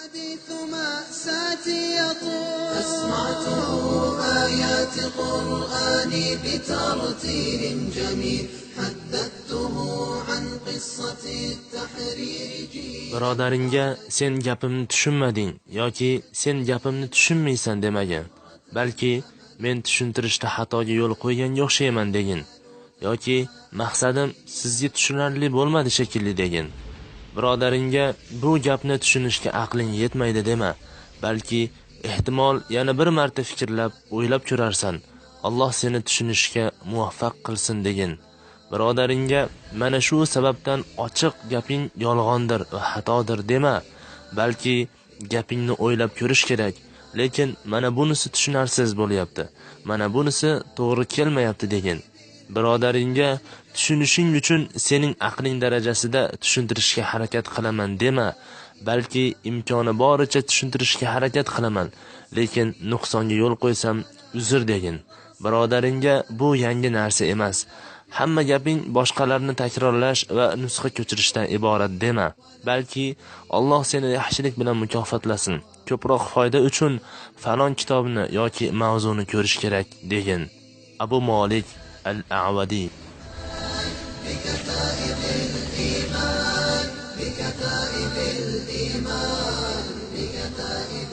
حديث مأساتي يطول أسمعته آيات قرآني بترتيل جميل حدثته عن قصة التحرير birodaringga sen gapimni tushunmading yoki sen gapimni tushunmaysan demagin, balki men tushuntirishda xatoga yo'l qo'yganga o'xshayman degin, yoki maqsadim sizga tushunarli bo'lmadi shekilli degin. Birodaringga bu gapni tushunishga aqling yetmaydi dema, balki ehtimol yana bir marta fikrlab, o'ylab ko'rarsan. Alloh seni tushunishga muvaffaq qilsin degin. Birodaringga mana shu sababdan ochiq gaping yolg'ondir va xatodir dema, balki gapingni o'ylab ko'rish kerak, lekin mana bunisi tushunarsiz bo'lyapti, mana bunisi to'g'ri kelmayapti degin. Birodaringga tushunishing uchun sening aqling darajasida tushuntirishga harakat qilaman dema, balki imkoni boricha tushuntirishga harakat qilaman, lekin nuqsonga yo'l qo'ysam uzr degin. Birodaringga bu yangi narsa emas. Hamma gaping boshqalarni takrorlash va nusxa ko'chirishdan iborat dema, balki Alloh seni yaxshilik bilan mukofotlasin. Ko'proq foyda uchun falon kitobni yoki mavzuni ko'rish kerak degin. Abu Malik al-A'wadi. بكتائب الإيمان بكتائب الإيمان بكتائب